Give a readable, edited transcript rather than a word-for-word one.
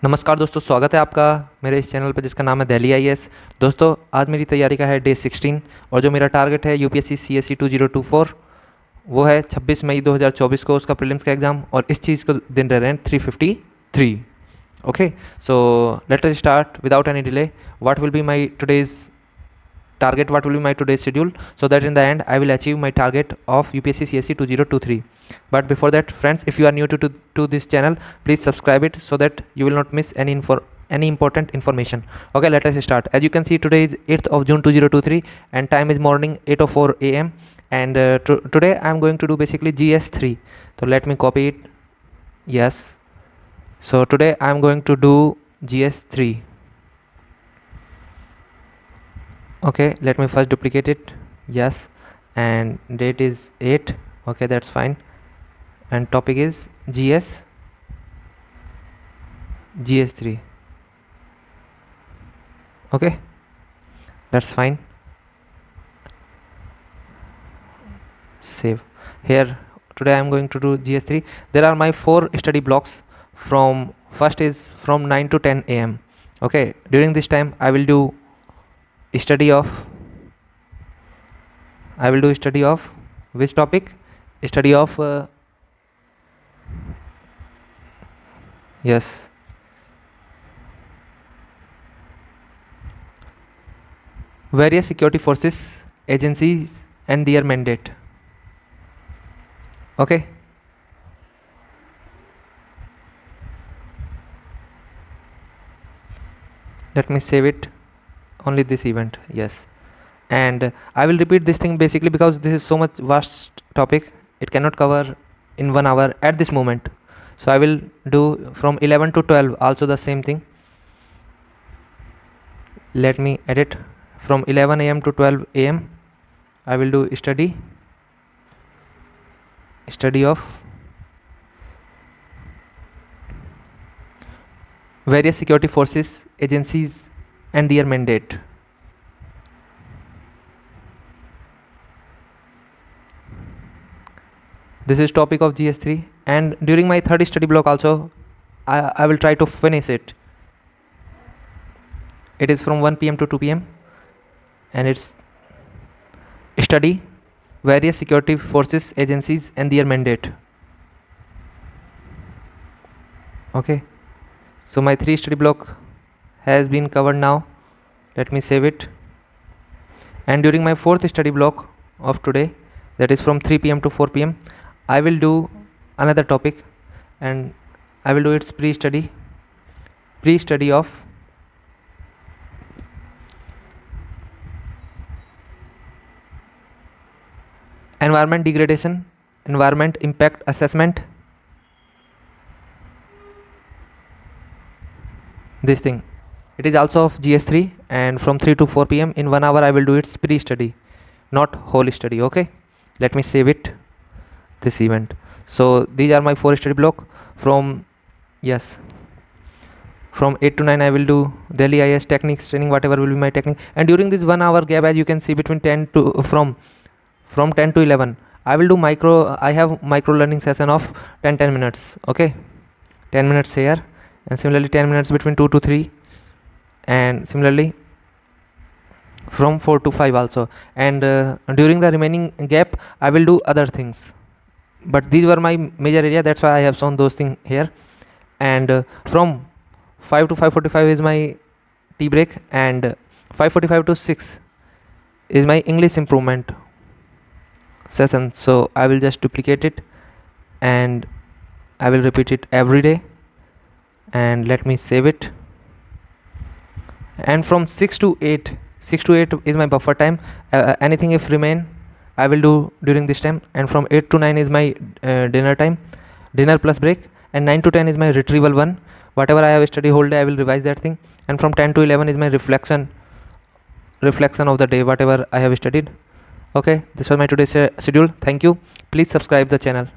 नमस्कार दोस्तों, स्वागत है आपका मेरे इस चैनल पर जिसका नाम है दिल्ली IAS। दोस्तों, आज मेरी तैयारी का है डे 16 और जो मेरा टारगेट है UPSC CSE 2024 वो है 26 मई 2024 को उसका प्रीलिम्स का एग्ज़ाम, और इस चीज़ को दिन रह रहे हैं 353। Okay, so let us start without any delay. What will be my today's target, what will be my today's schedule, so that in the end I will achieve my target of UPSC CSE 2023. But before that, friends, if you are new to this channel, please subscribe it so that you will not miss any important information. Okay, let us start. As you can see, today is 8th of June 2023 and time is morning 8:04 AM, and today I am going to do basically GS3. So let me copy it. Yes, so today I am going to do GS3. Okay, let me first duplicate it. Yes, and date is 8. Okay, that's fine. And topic is GS3. Okay, that's fine. Save. Here today I am going to do GS3. There are my 4 study blocks. From first is from 9 to 10 AM. Okay, during this time I will do study of which topic? Study of yes, various security forces, agencies and their mandate. Okay, let me save it. Only this event. Yes, and I will repeat this thing basically because this is so much vast topic, it cannot cover in 1 hour at this moment. So I will do from 11 to 12 also the same thing. Let me edit. From 11 AM to 12 AM I will do study of various security forces, agencies and their mandate. This is topic of GS3, and during my third study block also I will try to finish it. It is from 1 PM to 2 PM and it's study various security forces, agencies and their mandate. Okay, so my 3 study block has been covered now. Let me save it. And during my 4th study block of today, that is from 3 PM to 4 PM, I will do another topic, and I will do its pre-study of environment degradation, environment impact assessment, this thing. It is also of GS3, and from 3 to 4 PM in 1 hour I will do its pre-study, not whole study. Okay, let me save it, this event. So these are my 4 study block. From 8 to 9 I will do Delhi IAS techniques training, whatever will be my technique. And during this 1 hour gap, as you can see, between 10 to from 10 to 11 I will do I have micro learning session of 10 minutes. Okay, 10 minutes here, and similarly 10 minutes between 2 to 3, and similarly from 4 to 5 also. And during the remaining gap I will do other things, but these were my major area, that's why I have shown those things here. And from 5 to 5:45 is my tea break, and 5:45 to 6 is my English improvement session. So I will just duplicate it and I will repeat it every day, and let me save it. And from 6 to 8 is my buffer time. Anything if remain I will do during this time. And from 8 to 9 is my dinner time, dinner plus break. And 9 to 10 is my retrieval one. Whatever I have studied whole day I will revise that thing. And from 10 to 11 is my reflection of the day, whatever I have studied. Okay, this was my today's schedule. Thank you. Please subscribe the channel.